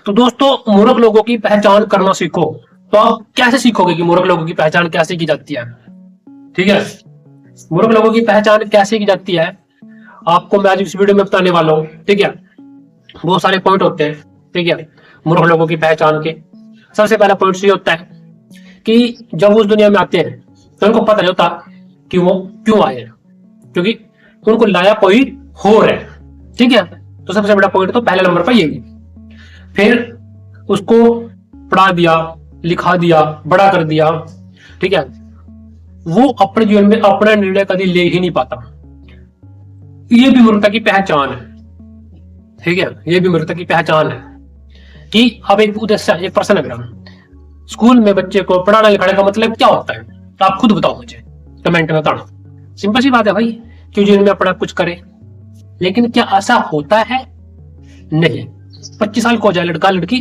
तो दोस्तों, मूर्ख लोगों की पहचान करना सीखो। तो आप कैसे सीखोगे कि मूर्ख लोगों की पहचान कैसे की जाती है? ठीक है, मूर्ख लोगों की पहचान कैसे की जाती है आपको मैं आज इस वीडियो में बताने वाला हूँ। ठीक है, बहुत सारे पॉइंट होते हैं। ठीक है, मूर्ख लोगों की पहचान के सबसे पहला पॉइंट ये होता है कि जब वो उस दुनिया में आते हैं तो उनको पता नहीं होता कि वो क्यों आए हैं, क्योंकि उनको लाया कोई और है। ठीक है, तो सबसे बड़ा पॉइंट तो पहले नंबर पर यही। फिर उसको पढ़ा दिया, लिखा दिया, बड़ा कर दिया। ठीक है, वो अपने जीवन में अपना निर्णय कभी ले ही नहीं पाता। ये भी मूर्खता की पहचान है। ठीक है, ये भी मूर्खता की पहचान है कि अब एक उद्देश्य, एक प्रश्न है मेरा, स्कूल में बच्चे को पढ़ाना लिखाने का मतलब क्या होता है? तो आप खुद बताओ मुझे, कमेंट में बताना। सिंपल सी बात है भाई, क्यों जीवन में अपना कुछ करे। लेकिन क्या ऐसा होता है? नहीं। 25 साल को हो जाए लड़का लड़की,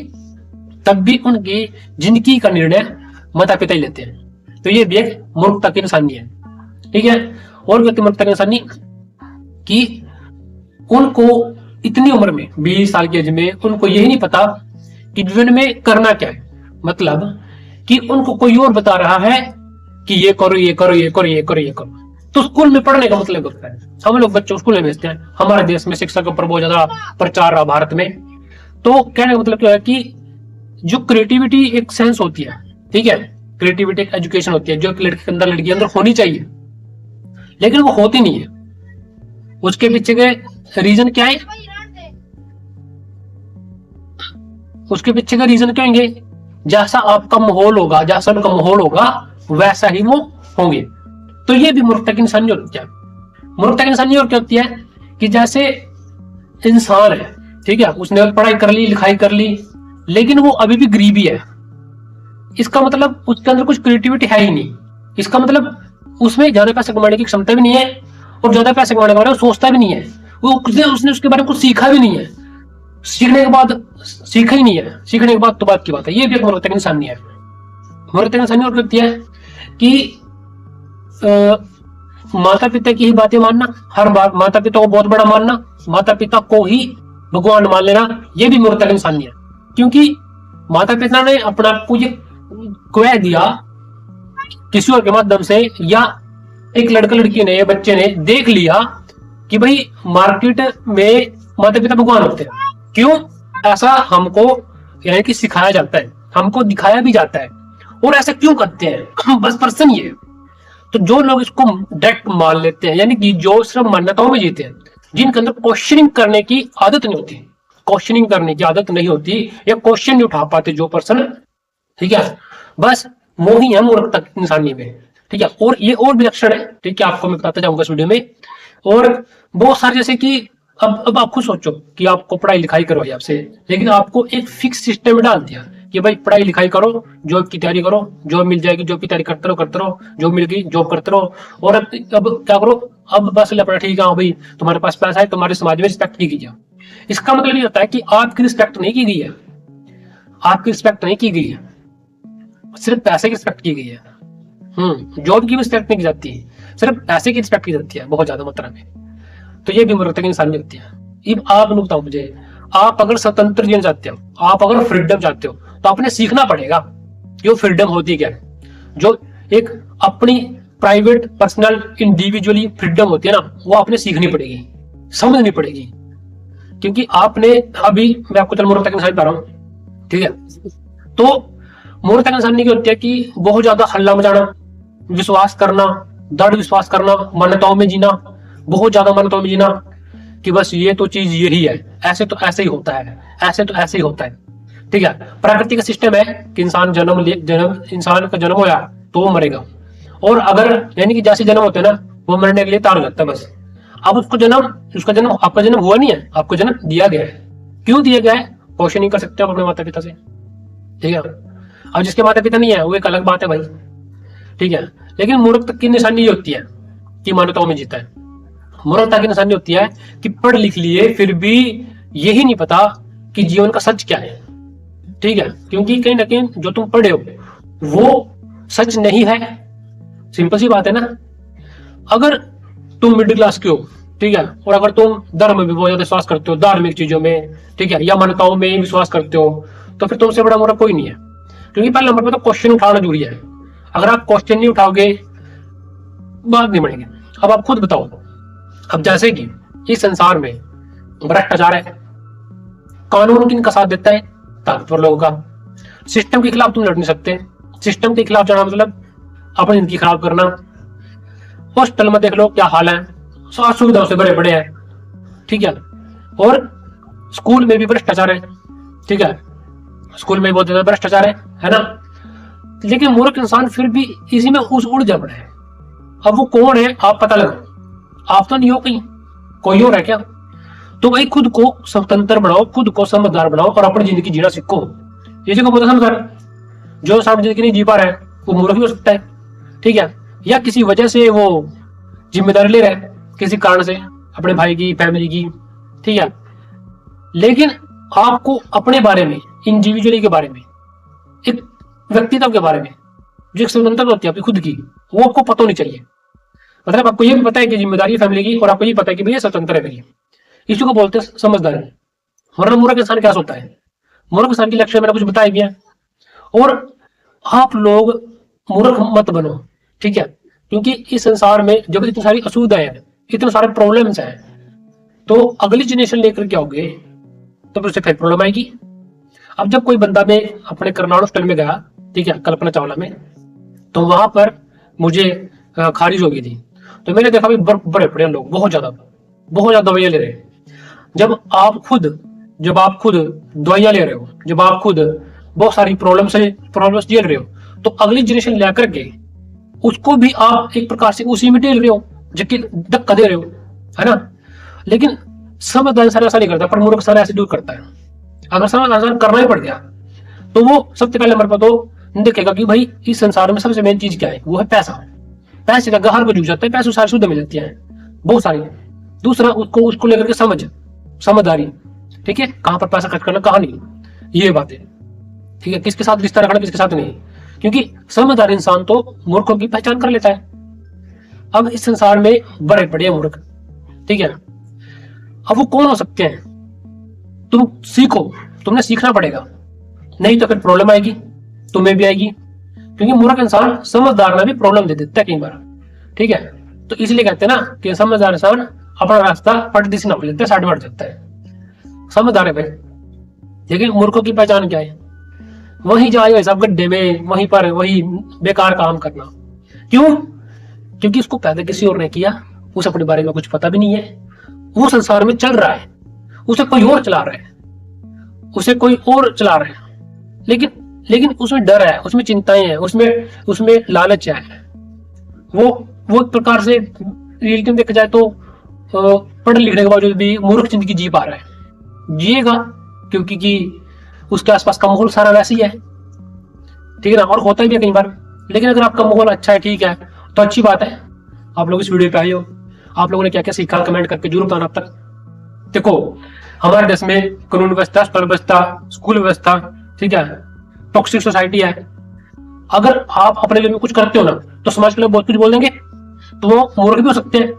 तब भी उनकी जिंदगी का निर्णय माता पिता ही लेते हैं। तो ये भी एक मूर्खता की निशानी है। ठीक है, और व्यक्ति मूर्खता की निशानी कि उनको इतनी उम्र में, 20 साल की एज में, उनको यही नहीं पता कि जीवन में करना क्या है। मतलब कि उनको कोई और बता रहा है कि ये करो, ये करो, ये करो, ये करो, ये करो। तो स्कूल में पढ़ने का मतलब होता है, हम लोग बच्चों स्कूल में भेजते हैं। हमारे देश में शिक्षा के ऊपर बहुत ज्यादा प्रचार रहा भारत में। तो कहने का मतलब क्या है कि जो क्रिएटिविटी एक सेंस होती है, ठीक है, क्रिएटिविटी एक एजुकेशन होती है जो लड़के के अंदर, लड़की के अंदर होनी चाहिए, लेकिन वो होती नहीं है। उसके पीछे के रीजन क्या है? उसके पीछे का रीजन क्या होंगे? जैसा आपका माहौल होगा, जैसा उनका माहौल होगा, वैसा ही वो होंगे। तो ये भी मूर्खता की निशानी होती है। मूर्खता की निशानी और क्या होती है कि जैसे इंसान है, ठीक है, उसने पढ़ाई कर ली, लिखाई कर ली, लेकिन वो अभी भी गरीबी है। इसका मतलब उसके अंदर कुछ क्रिएटिविटी है ही नहीं। इसका मतलब उसमें ज्यादा पैसे कमाने की क्षमता भी नहीं है, और ज्यादा पैसे कमाने के बारे में सोचता भी नहीं है। उसने उसके बारे में कुछ सीखा भी नहीं है। सीखने के बाद सीखा ही नहीं है, सीखने के बाद तो बात की बात है। ये भी एक मूर्खता की निशानी है। मूर्खता की निशानी और होती है कि माता पिता की ही बातें मानना, हर बात माता पिता को बहुत बड़ा मानना, माता पिता को ही भगवान मान लेना, ये भी मूर्खता की निशानी है। क्योंकि माता पिता ने अपना आपको ये कह दिया किसी और के माध्यम से, या एक लड़का लड़की ने, बच्चे ने देख लिया कि भाई मार्केट में माता पिता भगवान होते हैं। क्यों ऐसा हमको यानी कि सिखाया जाता है, हमको दिखाया भी जाता है, और ऐसा क्यों करते हैं? बस प्रश्न ये है। तो जो लोग इसको डायरेक्ट मान लेते हैं, यानी कि जो सिर्फ मान्यताओं में जीते हैं, जिनके अंदर क्वेश्चनिंग करने की आदत नहीं होती, क्वेश्चनिंग करने की आदत नहीं होती, या क्वेश्चन नहीं उठा पाते जो पर्सन, ठीक है, बस वो ही है मूर्खता की निशानी में। ठीक है, और ये और भी लक्षण है, ठीक है, आपको मैं बताता जाऊंगा इस वीडियो में। और बहुत सारे, जैसे कि अब आप खुद सोचो कि आपको पढ़ाई लिखाई करवाई आपसे, लेकिन आपको एक फिक्स सिस्टम में डाल दिया कि भाई पढ़ाई लिखाई करो, जॉब की तैयारी करो, जॉब मिल जाएगी, जॉब की तैयारी करते रहो, जॉब मिल गई, जॉब करते रहो। और अब क्या करो? अब बस लपड़ा, ठीक है भाई, तुम्हारे पास पैसा है, तुम्हारे समाज में रिस्पेक्ट की गई है। इसका मतलब ये होता है कि आपकी रिस्पेक्ट नहीं की गई है, आपकी रिस्पेक्ट नहीं की गई है, सिर्फ पैसे की रिस्पेक्ट की गई है। जॉब की भी रिस्पेक्ट नहीं की जाती, सिर्फ पैसे की रिस्पेक्ट की जाती है बहुत ज्यादा मात्रा में। तो ये भी मूर्खता की निशानी होती है। अब आप बताओ मुझे, आप अगर स्वतंत्र जीवन चाहते हो, आप अगर फ्रीडम चाहते हो, तो आपने सीखना पड़ेगा कि वो फ्रीडम होती क्या है। जो एक अपनी प्राइवेट, पर्सनल, इंडिविजुअली फ्रीडम होती है ना, वो आपने सीखनी पड़ेगी, समझनी पड़ेगी। क्योंकि आपने अभी, मैं आपको चल मूर्खता की निशानी बता रहा हूं, ठीक है। तो मूर्खता की निशानी क्या होती है कि बहुत ज्यादा हल्ला मचाना, विश्वास करना, दृढ़ विश्वास करना, मान्यताओं में जीना, बहुत ज्यादा मान्यताओं में जीना कि बस ये तो चीज यही है, ऐसे तो ऐसे ही होता है, ऐसे तो ऐसे ही होता है। ठीक है, प्रकृति का सिस्टम है कि इंसान इंसान का जन्म होया तो वो मरेगा, और अगर यानी कि जैसे जन्म होते हैं ना, वो मरने के लिए तैयार हो जाता है बस। अब उसका जन्म आपका जन्म हुआ नहीं है, आपको जन्म दिया गया है। क्यों दिया गया है? क्वेश्चन नहीं कर सकते आप अपने माता पिता से, ठीक है। अब जिसके माता पिता नहीं है वो एक अलग बात है भाई, ठीक है। लेकिन मूर्खता की निशानी ये होती है कि मान्यताओं में जीता है। मूर्खता की निशानी होती है कि पढ़ लिख लिए फिर भी यही नहीं पता कि जीवन का सच क्या है, ठीक है। क्योंकि कहीं ना कहीं जो तुम पढ़े हो वो सच नहीं है। सिंपल सी बात है ना। अगर तुम मिडिल क्लास के हो, ठीक है। और अगर तुम धर्म में भी बहुत ज्यादा विश्वास करते हो, धार्मिक चीजों में, ठीक है, या मान्यताओं में विश्वास करते हो, तो फिर तुमसे बड़ा मूर्ख कोई नहीं है। क्योंकि पहले नंबर पर तो क्वेश्चन उठाना जरूरी है। अगर आप क्वेश्चन नहीं उठाओगे, बात नहीं बनेगी। अब आप खुद बताओ, अब जैसे कि इस संसार में भ्रष्टाचार है, कानून किन का साथ देता है? ताकतवर लोगों का। सिस्टम के खिलाफ तुम लड़ नहीं सकते। सिस्टम के खिलाफ जाना मतलब अपनी जिंदगी खराब करना। हॉस्टल में देख लो क्या हाल है, स्वास्थ्य सुविधाओं से बड़े बड़े हैं, ठीक है। और स्कूल में भी भ्रष्टाचार है, ठीक है, स्कूल में बहुत ज्यादा भ्रष्टाचार है ना। लेकिन मूर्ख इंसान फिर भी इसी में उलझा पड़ा है। अब वो कौन है आप पता लगाओ। आप तो नहीं हो कहीं, कोई और है क्या? तो भाई खुद को स्वतंत्र बनाओ, खुद को समझदार बनाओ और अपनी जिंदगी जीना सीखो। ये जगह बहुत समझदार, जो सामने जिंदगी नहीं जी पा रहा है वो मूर्ख भी हो सकता है, ठीक है, या किसी वजह से वो जिम्मेदारी ले रहा है किसी कारण से, अपने भाई की, फैमिली की, ठीक है। लेकिन आपको अपने बारे में, इंडिविजुअली के बारे में, एक व्यक्तित्व के बारे में जो एक स्वतंत्रता होती है आपकी खुद की, वो आपको पता होनी चाहिए। मतलब आपको ये भी पता है कि जिम्मेदारी है फैमिली की, और आपको ये पता है कि भैया स्वतंत्र है मेरी। इसी को बोलते हैं समझदारी। वरना मूर्ख इंसान क्या सोचता है? मूर्ख इंसान की लक्ष्य मैंने कुछ बताया भी है। और आप लोग मूर्ख मत बनो, ठीक है, क्योंकि इस संसार में जब इतनी सारी असुविधाएं हैं, इतने सारे प्रॉब्लम्स हैं, तो अगली जनरेशन लेकर के आओगे तो फिर उससे फिर प्रॉब्लम आएगी। अब जब कोई बंदा, मैं अपने करनाल हॉस्टल में गया, ठीक है, कल्पना चावला में, तो वहां पर मुझे खारिज हो गई थी। तो मैंने देखा भी बड़े बड़े लोग बहुत ज्यादा दवाइयां ले रहे हैं। जब आप खुद दवाइयां ले रहे हो, जब आप खुद बहुत सारी प्रॉब्लम्स झेल रहे हो, तो अगली जनरेशन लेकर के उसको भी आप एक प्रकार से उसी में ढेल रहे हो, जबकि धक्का दे रहे हो, है ना। लेकिन समझदार इंसान ऐसा नहीं करता, पर मूर्ख इंसान ऐसे दूर करता है। अगर समझदार इंसान करना ही पड़ गया तो वो सबसे पहले नंबर पर तो देखेगा कि भाई इस संसार में सबसे मेन चीज क्या है, वो है पैसा। पैसे का गहर को जूझ जाता है, पैसे सारी सुविधा मिल जाती है बहुत सारी। दूसरा उसको लेकर के समझदारी, ठीक है, कहां पर पैसा खर्च करना, कहां नहीं, ये बात है, ठीक है, किसके साथ रिश्ता रखना, किसके साथ नहीं। क्योंकि समझदार इंसान तो मूर्खों की पहचान कर लेता है। अब इस संसार में बड़े बड़े मूर्ख, ठीक है, अब वो कौन हो सकते हैं? तुम सीखो, तुमने सीखना पड़ेगा, नहीं तो फिर प्रॉब्लम आएगी, तुम्हें भी आएगी। क्योंकि मूर्ख इंसान समझदार में भी प्रॉब्लम दे देता है कई बार, ठीक है। तो इसलिए कहते हैं ना कि समझदार इंसान अपना रास्ता पर्दे से नाप लेता है, साइड बढ़ जाता है, समझदार है भाई। लेकिन मूर्खों की पहचान क्या है? वही जाए सब गड्ढे में, वहीं पर वही बेकार काम करना। क्यों? क्योंकि उसको पैदा किसी और ने किया, उसे अपने बारे में कुछ पता भी नहीं है, वो संसार में चल रहा है, उसे कोई और चला रहा है, उसे कोई और चला रहा है। लेकिन उसमें डर है, उसमें चिंताएं हैं, उसमें लालच है। वो एक प्रकार से रियलिटी में देखा जाए तो पढ़ने लिखने के बावजूद भी मूर्ख जिंदगी जी पा रहा है, जिएगा, क्योंकि उसके आसपास का माहौल सारा वैसे ही है, ठीक है ना। और होता ही है कई बार। लेकिन अगर आपका माहौल अच्छा है, ठीक है, तो अच्छी बात है, आप लोग इस वीडियो पे आए हो, आप लोगों ने क्या क्या सीखा कमेंट करके जरूर बताना। अब तक देखो, हमारे देश में कानून व्यवस्था, अस्पताल व्यवस्था, स्कूल व्यवस्था, ठीक है, टॉक्सिक सोसाइटी है। अगर आप अपने लिए में कुछ करते हो ना, तो समाज के लोग बहुत कुछ बोल देंगे, तो वो मूर्ख भी हो सकते हैं।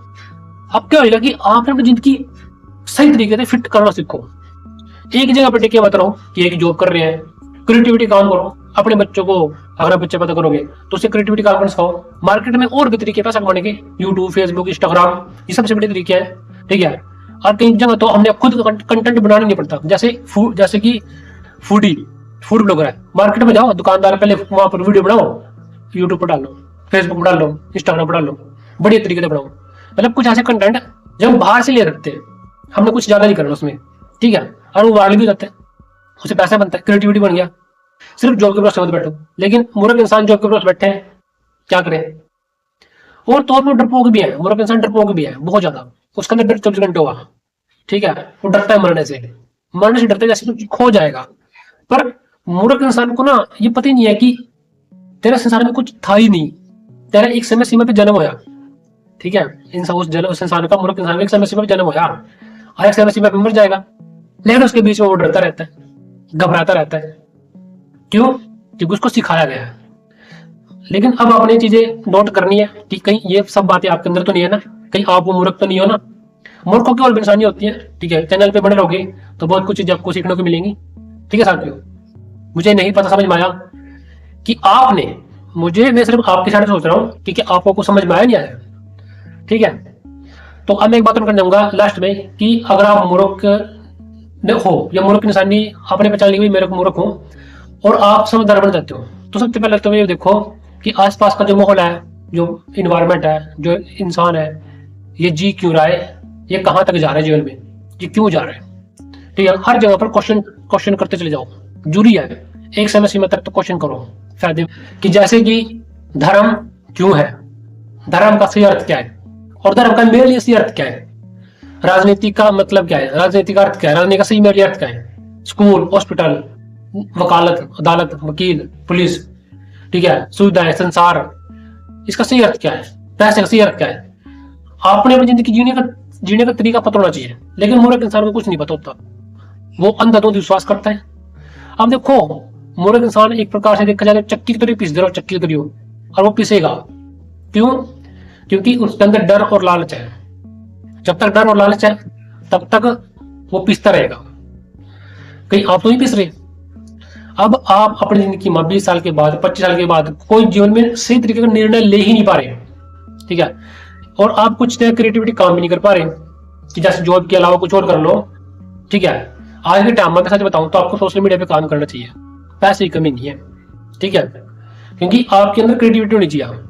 अब क्या होगा कि आपने अपनी जिंदगी सही तरीके से फिट करना सीखो। एक जगह पर टिके मत रहो कि एक जॉब कर रहे हैं, क्रिएटिविटी काम करो। अपने बच्चों को अगर आप बच्चे पता करोगे तो उससे क्रिएटिविटी काम कर सिखाओ। मार्केट में और भी तरीके पैसा कमाने के, यूट्यूब, फेसबुक, इंस्टाग्राम, ये सबसे बड़े तरीके हैं, ठीक है। और कई जगह तो हमने खुद कंटेंट बनाना नहीं पड़ता, जैसे कि फूड ब्लॉगर है, मार्केट में जाओ, दुकानदार पहले वहां पर वीडियो बनाओ, यूट्यूब पर डालो, फेसबुक पर डालो, इंस्टाग्राम पर डालो, बढ़िया तरीके से बनाओ। मतलब कुछ ऐसे कंटेंट जो हम बाहर से ले रखते हैं, हमने कुछ ज्यादा नहीं करना उसमें, ठीक है, और वो वायरल भी जाता है, उससे पैसा बनता है, क्रिएटिविटी बन गया। सिर्फ जॉब के भरोसे मत बैठो। लेकिन मूर्ख इंसान जॉब के भरोसे बैठे हैं, क्या करें? और तौर पर डरपोक भी है, मूर्ख इंसान डरपोक भी है बहुत ज्यादा, उसके अंदर डर 24 घंटे हुआ, ठीक है, वो डरता है मरने से डरता है जैसे तो खो जाएगा। पर मूर्ख इंसान को ना ये पता ही नहीं है कि तेरा संसार में कुछ था ही नहीं, तेरा एक समय सीमा पे जन्म होया, ठीक है, उस इंसान का, मूर्ख इंसान का एक समय सीमा पे जन्म होया और एक समय सीमा पे मर जाएगा। लेकिन उसके बीच में वो डरता रहता है, घबराता रहता है। क्यों? क्योंकि उसको सिखाया गया है। लेकिन अब आपने चीजें नोट करनी है कि कहीं ये सब बातें आपके अंदर तो नहीं है ना, कहीं आप वो मूर्ख तो नहीं हो ना। मूर्खों की और भी इंसानी होती है। ठीक है, चैनल पे बने रहोगे तो बहुत कुछ चीजें आपको सीखने को मिलेंगी। ठीक है साथियों, मुझे नहीं पता समझ में आया कि आपने, मैं सिर्फ आपके साथ सोच रहा हूँ कि आपको कुछ समझ में आया नहीं आया। ठीक है, तो अब मैं एक बात और करना चाहूंगा लास्ट में कि अगर आप मूर्ख हो या मूर्ख इंसानी आपने पहचान ली मेरे को मूर्ख हूं और आप समझदार बन जाते हो, तो सबसे पहले तो ये देखो कि आसपास का जो माहौल है, जो इन्वायरमेंट है, जो इंसान है, ये जी क्यों रहा है, ये कहाँ तक जा रहा है जीवन में, ये क्यों जा रहा है। ठीक है, हर जगह पर क्वेश्चन करते चले जाओ, जरूरी है। एक समय सीमा तक तो क्वेश्चन करो फायदे कि जैसे कि धर्म क्यों है, धर्म का सही अर्थ क्या है, और धर्म का मेरे लिए सही अर्थ क्या है, राजनीति का मतलब क्या है, राजनीति का अर्थ क्या है, राजनीति का सही मेरे लिए अर्थ क्या है, स्कूल, हॉस्पिटल, वकालत, अदालत, वकील, पुलिस, ठीक है, सुविधाएं, संसार, इसका सही अर्थ क्या है, पैसे का सही अर्थ क्या है। आपने अपनी जिंदगी जीने का तरीका पता होना चाहिए, लेकिन मूर्ख इंसान को कुछ नहीं पता होता, वो अंधाधुंध विश्वास करता है। अब देखो, मूर्ख इंसान एक प्रकार से देखा जाए तो चक्की की तरह पीस दे रहा, चक्की की तरह, और वो पीसेगा क्यों? क्योंकि उसके अंदर डर और लालच है। जब तक डर और लालच है तब तक वो पीसता रहेगा। कहीं आप तो नहीं पीस रहे। अब आप अपनी जिंदगी में 20 साल के बाद, 25 साल के बाद कोई जीवन में सही तरीके का निर्णय ले ही नहीं पा रहे। ठीक है, और आप कुछ नया क्रिएटिविटी काम भी नहीं कर पा रहे कि जैसे जॉब के अलावा कुछ और कर लो। ठीक है, आज के टाइम में सच बताऊं तो आपको सोशल मीडिया पे काम करना चाहिए, पैसे की कमी नहीं है। ठीक है, क्योंकि आपके अंदर क्रिएटिविटी होनी चाहिए,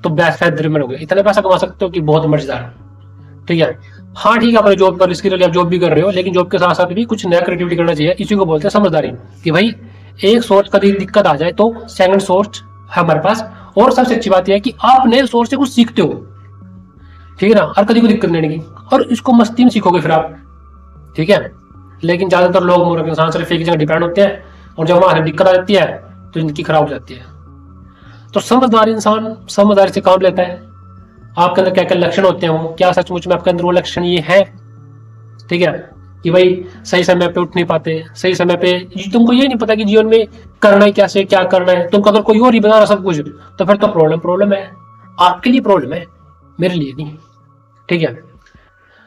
तो बेहतर बनोगे, इतना पैसा कमा सकते हो कि बहुत मजेदार। ठीक है, हाँ ठीक है, अपने जॉब पर इसके लिए आप जॉब भी कर रहे हो, लेकिन जॉब के साथ साथ भी कुछ नया क्रिएटिविटी करना चाहिए। इसी को बोलते हैं समझदारी, कि भाई एक सोर्स कभी दिक्कत आ जाए तो सेकंड सोर्स है हमारे पास। और सबसे अच्छी बात यह है कि आप नए सोर्स से कुछ सीखते हो। ठीक है ना, और कभी कोई दिक्कत नहीं आएगी, और इसको मस्ती में सीखोगे फिर आप। ठीक है, लेकिन ज्यादातर लोग मूर्ख इंसान सिर्फ एक जगह डिपेंड होते हैं, और जब वहां से दिक्कत आ जाती है तो जिंदगी खराब हो जाती है। तो समझदार इंसान समझदारी से काम लेता है। आपके अंदर क्या क्या लक्षण होते हैं, वो क्या सचमुच में आपके अंदर वो लक्षण ये है। ठीक है, कि भाई सही समय पे उठ नहीं पाते, सही समय पे तुमको ये नहीं पता कि जीवन में करना है, कैसे क्या करना है, तुमको अगर कोई और ही बता रहा सब कुछ, तो फिर तो प्रॉब्लम है, आपके लिए प्रॉब्लम है, मेरे लिए नहीं। ठीक है,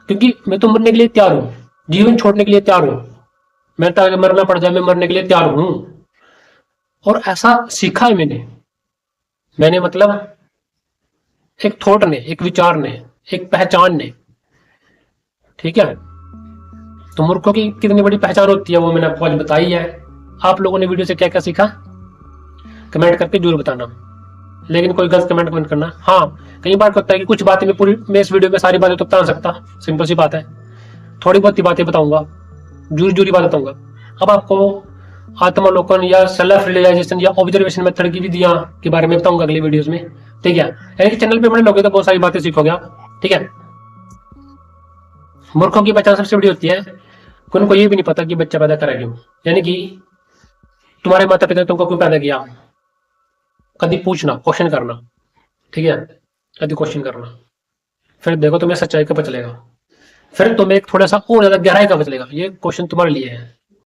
क्योंकि मैं तो मरने के लिए तैयार हूं, जीवन छोड़ने के लिए तैयार हूं, मैं तो अगर मरना पड़ जाए मैं मरने के लिए तैयार हूं। और ऐसा सीखा है मैंने मतलब एक थॉट ने, एक विचार ने, एक पहचान ने। ठीक है, तो मूर्खों की कितनी बड़ी पहचान होती है वो मैंने आपको आज बताई है। आप लोगों ने वीडियो से क्या क्या सीखा कमेंट करके जरूर बताना, लेकिन कोई गलत कमेंट करना। हाँ, कई बार होता है कि कुछ बातें मैं इस वीडियो में सारी बातें तो बता नहीं सकता, सिंपल सी बात है, थोड़ी बहुत ही बातें बताऊंगा, जूरी बात बताऊंगा। अब आपको आत्मावलोकन या सेल्फ रियलाइजेशन या ऑब्जर्वेशन मेथड की विधियां के बारे में बताऊंगा अगली वीडियोस में। ठीक है, यानी कि चैनल पे बने लोगे तो बहुत सारी बातें सीखोगे आप। ठीक है, मूर्खों की पहचान सबसे बड़ी होती है कि उनको ये भी नहीं पता कि बच्चा पैदा करा क्यों, यानी कि तुम्हारे माता पिता ने तुमको क्यों पैदा किया। कभी पूछना, क्वेश्चन करना। ठीक है, कभी क्वेश्चन करना, फिर देखो तुम्हें सच्चाई का पता चलेगा, फिर तुम्हें एक थोड़ा सा और ज्यादा गहराई का पता चलेगा। ये क्वेश्चन तुम्हारे लिए है।